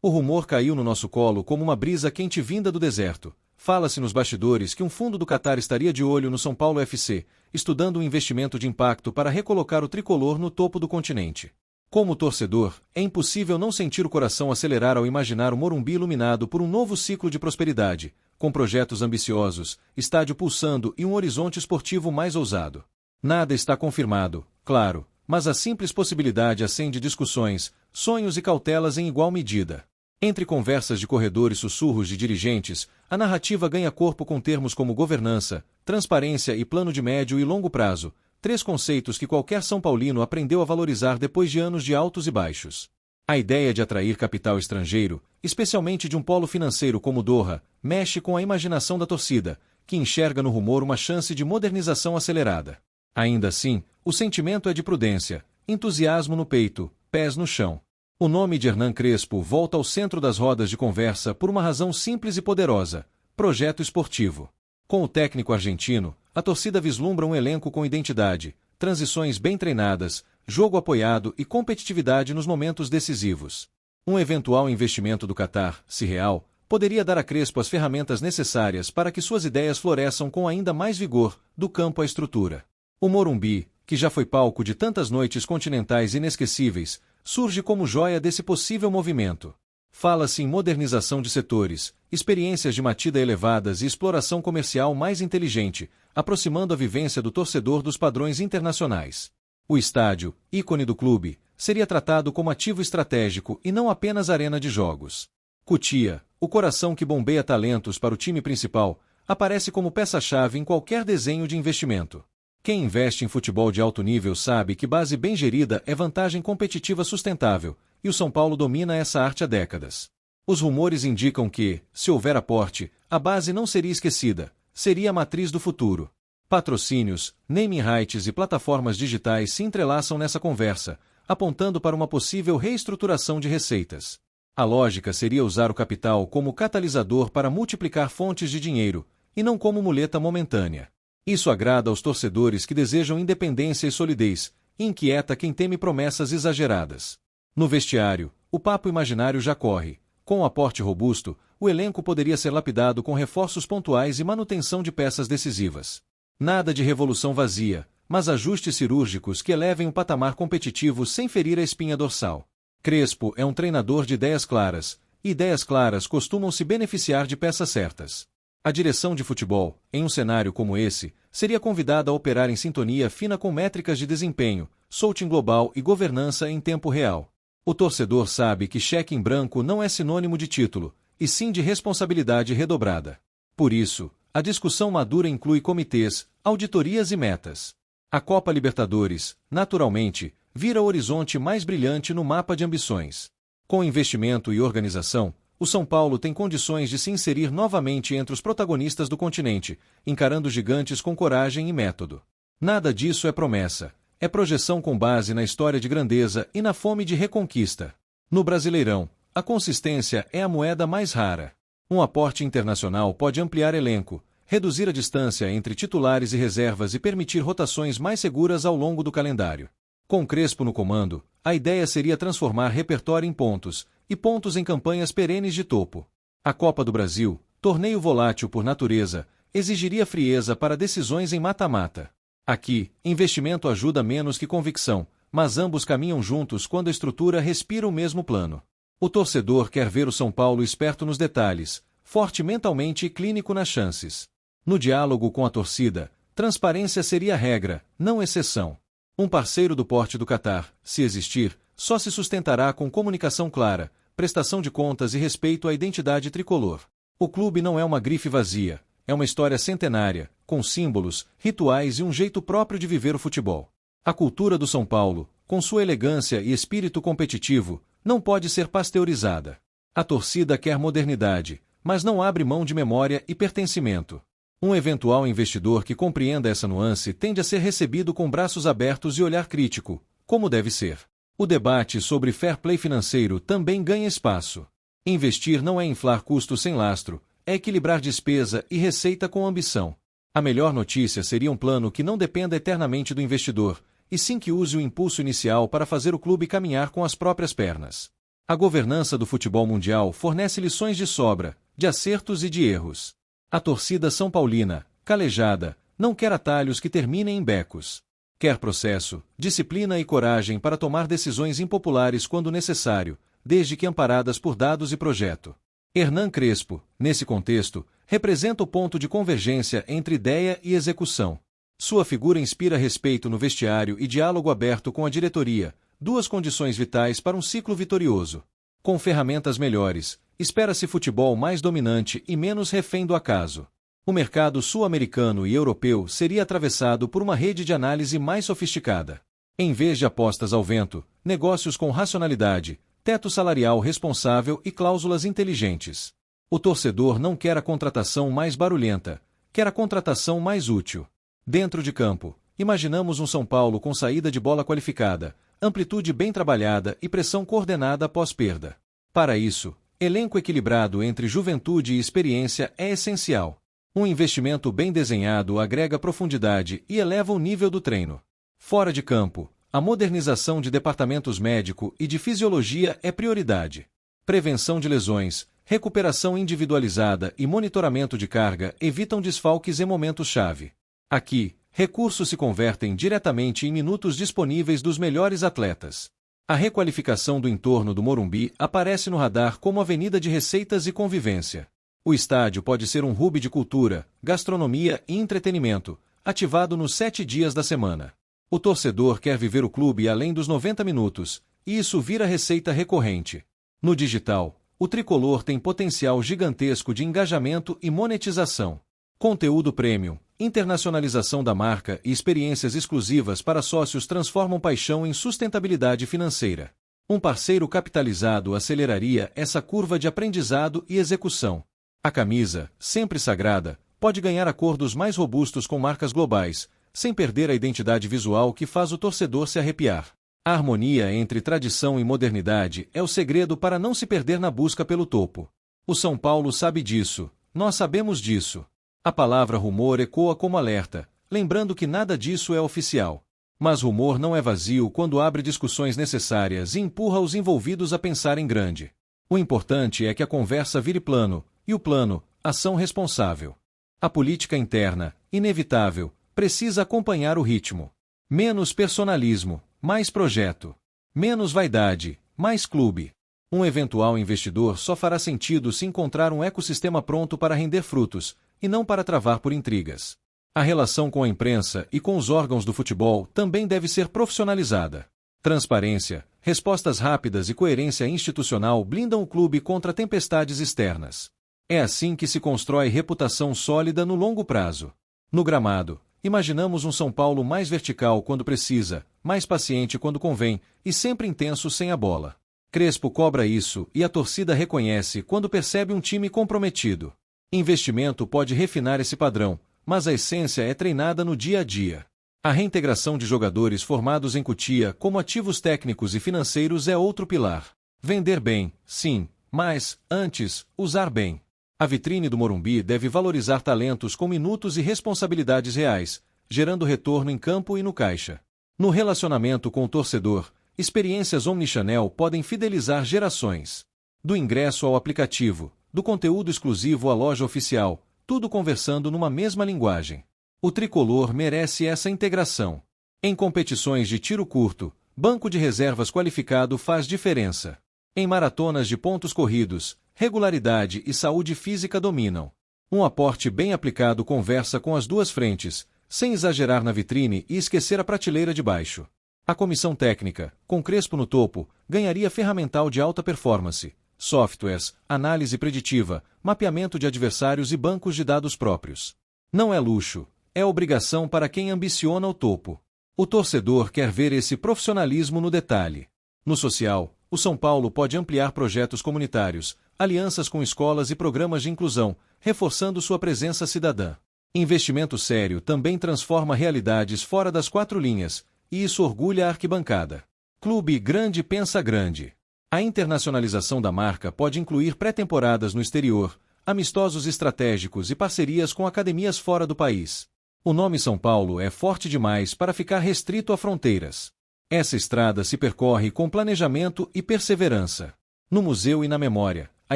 O rumor caiu no nosso colo como uma brisa quente vinda do deserto. Fala-se nos bastidores que um fundo do Catar estaria de olho no São Paulo FC, estudando um investimento de impacto para recolocar o tricolor no topo do continente. Como torcedor, é impossível não sentir o coração acelerar ao imaginar o Morumbi iluminado por um novo ciclo de prosperidade, com projetos ambiciosos, estádio pulsando e um horizonte esportivo mais ousado. Nada está confirmado, claro, mas a simples possibilidade acende discussões, sonhos e cautelas em igual medida. Entre conversas de corredor e sussurros de dirigentes, a narrativa ganha corpo com termos como governança, transparência e plano de médio e longo prazo, três conceitos que qualquer São Paulino aprendeu a valorizar depois de anos de altos e baixos. A ideia de atrair capital estrangeiro, especialmente de um polo financeiro como Doha, mexe com a imaginação da torcida, que enxerga no rumor uma chance de modernização acelerada. Ainda assim, o sentimento é de prudência, entusiasmo no peito, pés no chão. O nome de Hernan Crespo volta ao centro das rodas de conversa por uma razão simples e poderosa: projeto esportivo. Com o técnico argentino, a torcida vislumbra um elenco com identidade, transições bem treinadas, jogo apoiado e competitividade nos momentos decisivos. Um eventual investimento do Catar, se real, poderia dar a Crespo as ferramentas necessárias para que suas ideias floresçam com ainda mais vigor, do campo à estrutura. O Morumbi, que já foi palco de tantas noites continentais inesquecíveis, surge como joia desse possível movimento. Fala-se em modernização de setores, experiências de matida elevadas e exploração comercial mais inteligente, aproximando a vivência do torcedor dos padrões internacionais. O estádio, ícone do clube, seria tratado como ativo estratégico e não apenas arena de jogos. Cotia, o coração que bombeia talentos para o time principal, aparece como peça-chave em qualquer desenho de investimento. Quem investe em futebol de alto nível sabe que base bem gerida é vantagem competitiva sustentável, e o São Paulo domina essa arte há décadas. Os rumores indicam que, se houver aporte, a base não seria esquecida, seria a matriz do futuro. Patrocínios, naming rights e plataformas digitais se entrelaçam nessa conversa, apontando para uma possível reestruturação de receitas. A lógica seria usar o capital como catalisador para multiplicar fontes de dinheiro, e não como muleta momentânea. Isso agrada aos torcedores que desejam independência e solidez, e inquieta quem teme promessas exageradas. No vestiário, o papo imaginário já corre. Com um aporte robusto, o elenco poderia ser lapidado com reforços pontuais e manutenção de peças decisivas. Nada de revolução vazia, mas ajustes cirúrgicos que elevem o patamar competitivo sem ferir a espinha dorsal. Crespo é um treinador de ideias claras, e ideias claras costumam se beneficiar de peças certas. A direção de futebol, em um cenário como esse, seria convidada a operar em sintonia fina com métricas de desempenho, scouting global e governança em tempo real. O torcedor sabe que cheque em branco não é sinônimo de título, e sim de responsabilidade redobrada. Por isso, a discussão madura inclui comitês, auditorias e metas. A Copa Libertadores, naturalmente, vira o horizonte mais brilhante no mapa de ambições. Com investimento e organização, o São Paulo tem condições de se inserir novamente entre os protagonistas do continente, encarando gigantes com coragem e método. Nada disso é promessa. É projeção com base na história de grandeza e na fome de reconquista. No Brasileirão, a consistência é a moeda mais rara. Um aporte internacional pode ampliar elenco, reduzir a distância entre titulares e reservas e permitir rotações mais seguras ao longo do calendário. Com Crespo no comando, a ideia seria transformar repertório em pontos, e pontos em campanhas perenes de topo. A Copa do Brasil, torneio volátil por natureza, exigiria frieza para decisões em mata-mata. Aqui, investimento ajuda menos que convicção, mas ambos caminham juntos quando a estrutura respira o mesmo plano. O torcedor quer ver o São Paulo esperto nos detalhes, forte mentalmente e clínico nas chances. No diálogo com a torcida, transparência seria a regra, não exceção. Um parceiro do porte do Catar, se existir, só se sustentará com comunicação clara, prestação de contas e respeito à identidade tricolor. O clube não é uma grife vazia, é uma história centenária, com símbolos, rituais e um jeito próprio de viver o futebol. A cultura do São Paulo, com sua elegância e espírito competitivo, não pode ser pasteurizada. A torcida quer modernidade, mas não abre mão de memória e pertencimento. Um eventual investidor que compreenda essa nuance tende a ser recebido com braços abertos e olhar crítico, como deve ser. O debate sobre fair play financeiro também ganha espaço. Investir não é inflar custos sem lastro, é equilibrar despesa e receita com ambição. A melhor notícia seria um plano que não dependa eternamente do investidor, e sim que use o impulso inicial para fazer o clube caminhar com as próprias pernas. A governança do futebol mundial fornece lições de sobra, de acertos e de erros. A torcida são paulina, calejada, não quer atalhos que terminem em becos. Quer processo, disciplina e coragem para tomar decisões impopulares quando necessário, desde que amparadas por dados e projeto. Hernan Crespo, nesse contexto, representa o ponto de convergência entre ideia e execução. Sua figura inspira respeito no vestiário e diálogo aberto com a diretoria, duas condições vitais para um ciclo vitorioso. Com ferramentas melhores, espera-se futebol mais dominante e menos refém do acaso. O mercado sul-americano e europeu seria atravessado por uma rede de análise mais sofisticada. Em vez de apostas ao vento, negócios com racionalidade, teto salarial responsável e cláusulas inteligentes. O torcedor não quer a contratação mais barulhenta, quer a contratação mais útil. Dentro de campo, imaginamos um São Paulo com saída de bola qualificada, amplitude bem trabalhada e pressão coordenada após perda. Para isso, elenco equilibrado entre juventude e experiência é essencial. Um investimento bem desenhado agrega profundidade e eleva o nível do treino. Fora de campo, a modernização de departamentos médico e de fisiologia é prioridade. Prevenção de lesões, recuperação individualizada e monitoramento de carga evitam desfalques em momentos-chave. Aqui, recursos se convertem diretamente em minutos disponíveis dos melhores atletas. A requalificação do entorno do Morumbi aparece no radar como avenida de receitas e convivência. O estádio pode ser um hub de cultura, gastronomia e entretenimento, ativado nos 7 dias da semana. O torcedor quer viver o clube além dos 90 minutos, e isso vira receita recorrente. No digital, o tricolor tem potencial gigantesco de engajamento e monetização. Conteúdo premium, internacionalização da marca e experiências exclusivas para sócios transformam paixão em sustentabilidade financeira. Um parceiro capitalizado aceleraria essa curva de aprendizado e execução. A camisa, sempre sagrada, pode ganhar acordos mais robustos com marcas globais, sem perder a identidade visual que faz o torcedor se arrepiar. A harmonia entre tradição e modernidade é o segredo para não se perder na busca pelo topo. O São Paulo sabe disso, nós sabemos disso. A palavra rumor ecoa como alerta, lembrando que nada disso é oficial. Mas rumor não é vazio quando abre discussões necessárias e empurra os envolvidos a pensar em grande. O importante é que a conversa vire plano, e o plano, ação responsável. A política interna, inevitável, precisa acompanhar o ritmo. Menos personalismo, mais projeto. Menos vaidade, mais clube. Um eventual investidor só fará sentido se encontrar um ecossistema pronto para render frutos, e não para travar por intrigas. A relação com a imprensa e com os órgãos do futebol também deve ser profissionalizada. Transparência, respostas rápidas e coerência institucional blindam o clube contra tempestades externas. É assim que se constrói reputação sólida no longo prazo. No gramado, imaginamos um São Paulo mais vertical quando precisa, mais paciente quando convém, e sempre intenso sem a bola. Crespo cobra isso e a torcida reconhece quando percebe um time comprometido. Investimento pode refinar esse padrão, mas a essência é treinada no dia a dia. A reintegração de jogadores formados em Cotia como ativos técnicos e financeiros é outro pilar. Vender bem, sim, mas, antes, usar bem. A vitrine do Morumbi deve valorizar talentos com minutos e responsabilidades reais, gerando retorno em campo e no caixa. No relacionamento com o torcedor, experiências omnichannel podem fidelizar gerações. Do ingresso ao aplicativo, do conteúdo exclusivo à loja oficial, tudo conversando numa mesma linguagem. O tricolor merece essa integração. Em competições de tiro curto, banco de reservas qualificado faz diferença. Em maratonas de pontos corridos, regularidade e saúde física dominam. Um aporte bem aplicado conversa com as duas frentes, sem exagerar na vitrine e esquecer a prateleira de baixo. A comissão técnica, com Crespo no topo, ganharia ferramental de alta performance, softwares, análise preditiva, mapeamento de adversários e bancos de dados próprios. Não é luxo, é obrigação para quem ambiciona o topo. O torcedor quer ver esse profissionalismo no detalhe. No social, o São Paulo pode ampliar projetos comunitários, alianças com escolas e programas de inclusão, reforçando sua presença cidadã. Investimento sério também transforma realidades fora das 4 linhas, e isso orgulha a arquibancada. Clube grande pensa grande. A internacionalização da marca pode incluir pré-temporadas no exterior, amistosos estratégicos e parcerias com academias fora do país. O nome São Paulo é forte demais para ficar restrito a fronteiras. Essa estrada se percorre com planejamento e perseverança. No museu e na memória, a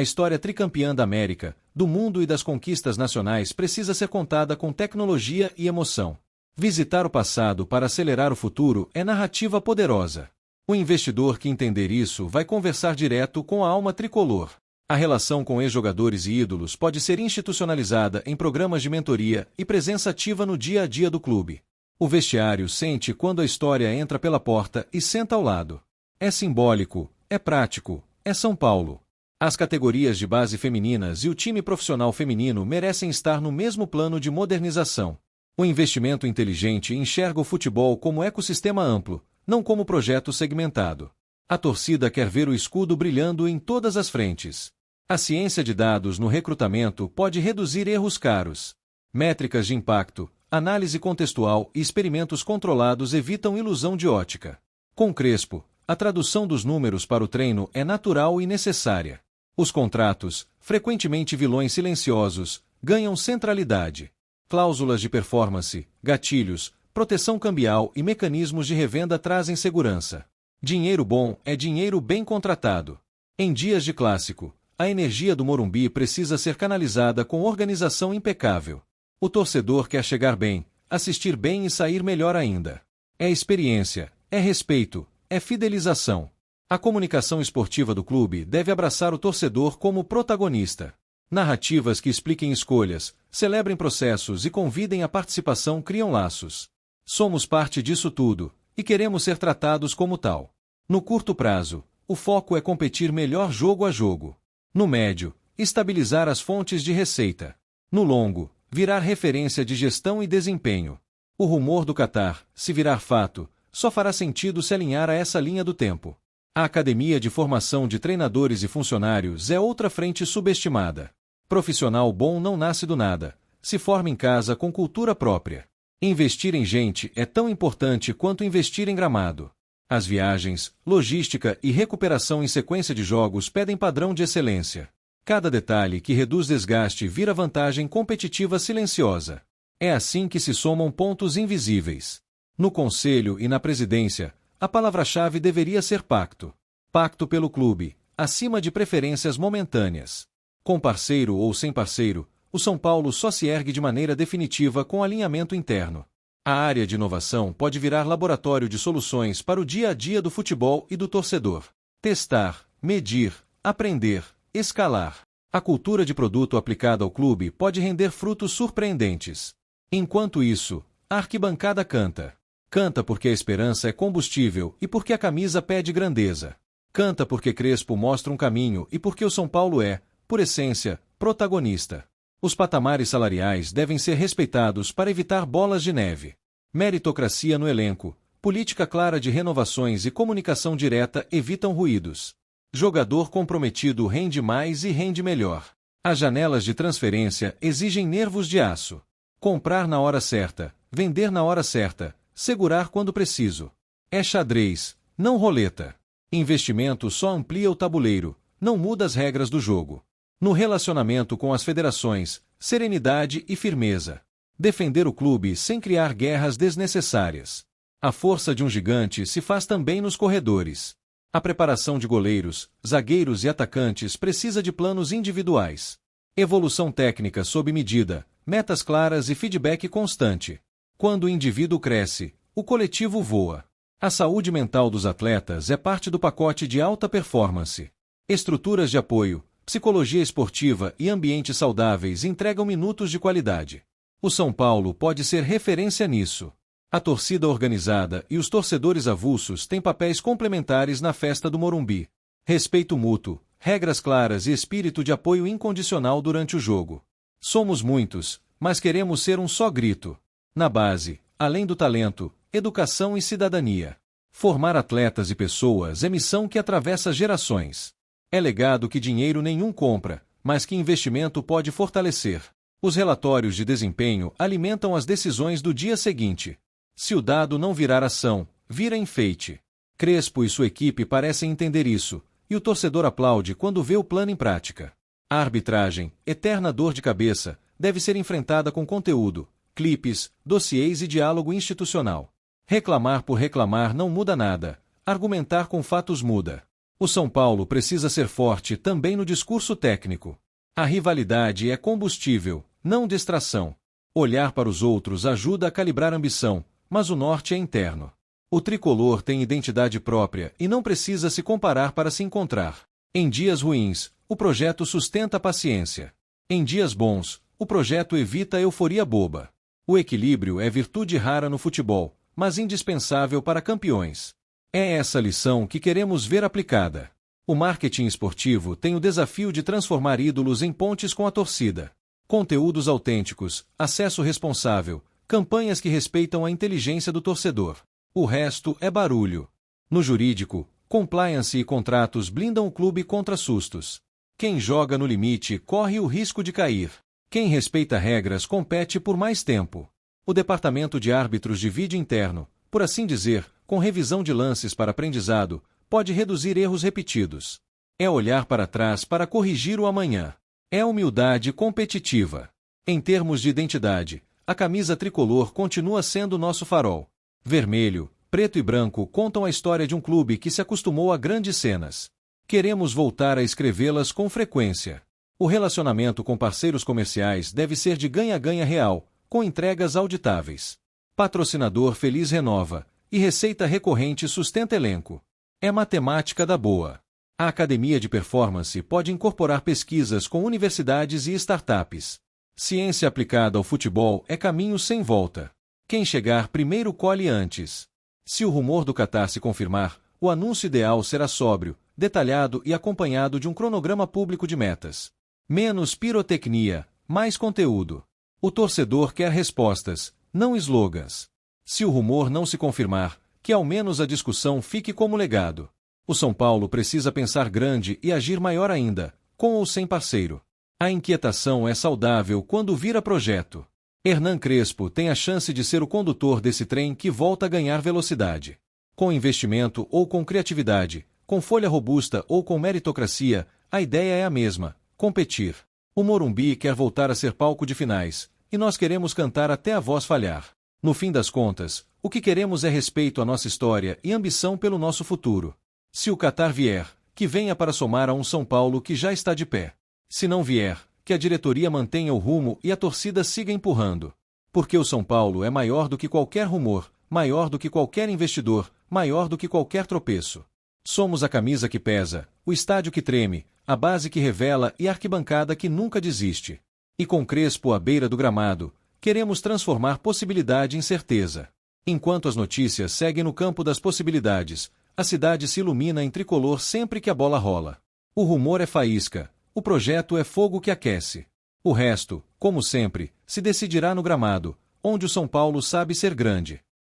história tricampeã da América, do mundo e das conquistas nacionais precisa ser contada com tecnologia e emoção. Visitar o passado para acelerar o futuro é narrativa poderosa. O investidor que entender isso vai conversar direto com a alma tricolor. A relação com ex-jogadores e ídolos pode ser institucionalizada em programas de mentoria e presença ativa no dia a dia do clube. O vestiário sente quando a história entra pela porta e senta ao lado. É simbólico, é prático, é São Paulo. As categorias de base femininas e o time profissional feminino merecem estar no mesmo plano de modernização. O investimento inteligente enxerga o futebol como ecossistema amplo, não como projeto segmentado. A torcida quer ver o escudo brilhando em todas as frentes. A ciência de dados no recrutamento pode reduzir erros caros. Métricas de impacto, análise contextual e experimentos controlados evitam ilusão de ótica. Com Crespo, a tradução dos números para o treino é natural e necessária. Os contratos, frequentemente vilões silenciosos, ganham centralidade. Cláusulas de performance, gatilhos, proteção cambial e mecanismos de revenda trazem segurança. Dinheiro bom é dinheiro bem contratado. Em dias de clássico, a energia do Morumbi precisa ser canalizada com organização impecável. O torcedor quer chegar bem, assistir bem e sair melhor ainda. É experiência, é respeito, é fidelização. A comunicação esportiva do clube deve abraçar o torcedor como protagonista. Narrativas que expliquem escolhas, celebrem processos e convidem à participação criam laços. Somos parte disso tudo, e queremos ser tratados como tal. No curto prazo, o foco é competir melhor jogo a jogo. No médio, estabilizar as fontes de receita. No longo, virar referência de gestão e desempenho. O rumor do Catar, se virar fato, só fará sentido se alinhar a essa linha do tempo. A Academia de Formação de Treinadores e Funcionários é outra frente subestimada. Profissional bom não nasce do nada, se forma em casa com cultura própria. Investir em gente é tão importante quanto investir em gramado. As viagens, logística e recuperação em sequência de jogos pedem padrão de excelência. Cada detalhe que reduz desgaste vira vantagem competitiva silenciosa. É assim que se somam pontos invisíveis. No conselho e na presidência, a palavra-chave deveria ser pacto. Pacto pelo clube, acima de preferências momentâneas. Com parceiro ou sem parceiro, o São Paulo só se ergue de maneira definitiva com alinhamento interno. A área de inovação pode virar laboratório de soluções para o dia a dia do futebol e do torcedor. Testar, medir, aprender, escalar. A cultura de produto aplicada ao clube pode render frutos surpreendentes. Enquanto isso, a arquibancada canta. Canta porque a esperança é combustível e porque a camisa pede grandeza. Canta porque Crespo mostra um caminho e porque o São Paulo é, por essência, protagonista. Os patamares salariais devem ser respeitados para evitar bolas de neve. Meritocracia no elenco, política clara de renovações e comunicação direta evitam ruídos. Jogador comprometido rende mais e rende melhor. As janelas de transferência exigem nervos de aço. Comprar na hora certa, vender na hora certa, segurar quando preciso. É xadrez, não roleta. Investimento só amplia o tabuleiro, não muda as regras do jogo. No relacionamento com as federações, serenidade e firmeza. Defender o clube sem criar guerras desnecessárias. A força de um gigante se faz também nos corredores. A preparação de goleiros, zagueiros e atacantes precisa de planos individuais. Evolução técnica sob medida, metas claras e feedback constante. Quando o indivíduo cresce, o coletivo voa. A saúde mental dos atletas é parte do pacote de alta performance. Estruturas de apoio, psicologia esportiva e ambientes saudáveis entregam minutos de qualidade. O São Paulo pode ser referência nisso. A torcida organizada e os torcedores avulsos têm papéis complementares na festa do Morumbi. Respeito mútuo, regras claras e espírito de apoio incondicional durante o jogo. Somos muitos, mas queremos ser um só grito. Na base, além do talento, educação e cidadania. Formar atletas e pessoas é missão que atravessa gerações. É legado que dinheiro nenhum compra, mas que investimento pode fortalecer. Os relatórios de desempenho alimentam as decisões do dia seguinte. Se o dado não virar ação, vira enfeite. Crespo e sua equipe parecem entender isso, e o torcedor aplaude quando vê o plano em prática. A arbitragem, eterna dor de cabeça, deve ser enfrentada com conteúdo, clipes, dossiês e diálogo institucional. Reclamar por reclamar não muda nada, argumentar com fatos muda. O São Paulo precisa ser forte também no discurso técnico. A rivalidade é combustível, não distração. Olhar para os outros ajuda a calibrar a ambição, mas o norte é interno. O tricolor tem identidade própria e não precisa se comparar para se encontrar. Em dias ruins, o projeto sustenta a paciência. Em dias bons, o projeto evita a euforia boba. O equilíbrio é virtude rara no futebol, mas indispensável para campeões. É essa lição que queremos ver aplicada. O marketing esportivo tem o desafio de transformar ídolos em pontes com a torcida. Conteúdos autênticos, acesso responsável, campanhas que respeitam a inteligência do torcedor. O resto é barulho. No jurídico, compliance e contratos blindam o clube contra sustos. Quem joga no limite corre o risco de cair. Quem respeita regras compete por mais tempo. O departamento de árbitros de vídeo interno, por assim dizer, com revisão de lances para aprendizado, pode reduzir erros repetidos. É olhar para trás para corrigir o amanhã. É humildade competitiva. Em termos de identidade, a camisa tricolor continua sendo nosso farol. Vermelho, preto e branco contam a história de um clube que se acostumou a grandes cenas. Queremos voltar a escrevê-las com frequência. O relacionamento com parceiros comerciais deve ser de ganha-ganha real, com entregas auditáveis. Patrocinador feliz renova, e receita recorrente sustenta elenco. É matemática da boa. A Academia de Performance pode incorporar pesquisas com universidades e startups. Ciência aplicada ao futebol é caminho sem volta. Quem chegar primeiro colhe antes. Se o rumor do Catar se confirmar, o anúncio ideal será sóbrio, detalhado e acompanhado de um cronograma público de metas. Menos pirotecnia, mais conteúdo. O torcedor quer respostas, não slogans. Se o rumor não se confirmar, que ao menos a discussão fique como legado. O São Paulo precisa pensar grande e agir maior ainda, com ou sem parceiro. A inquietação é saudável quando vira projeto. Hernan Crespo tem a chance de ser o condutor desse trem que volta a ganhar velocidade. Com investimento ou com criatividade, com folha robusta ou com meritocracia, a ideia é a mesma: competir. O Morumbi quer voltar a ser palco de finais, e nós queremos cantar até a voz falhar. No fim das contas, o que queremos é respeito à nossa história e ambição pelo nosso futuro. Se o Catar vier, que venha para somar a um São Paulo que já está de pé. Se não vier, que a diretoria mantenha o rumo e a torcida siga empurrando. Porque o São Paulo é maior do que qualquer rumor, maior do que qualquer investidor, maior do que qualquer tropeço. Somos a camisa que pesa, o estádio que treme, a base que revela e a arquibancada que nunca desiste. E com Crespo à beira do gramado, queremos transformar possibilidade em certeza. Enquanto as notícias seguem no campo das possibilidades, a cidade se ilumina em tricolor sempre que a bola rola. O rumor é faísca, o projeto é fogo que aquece. O resto, como sempre, se decidirá no gramado, onde o São Paulo sabe ser grande.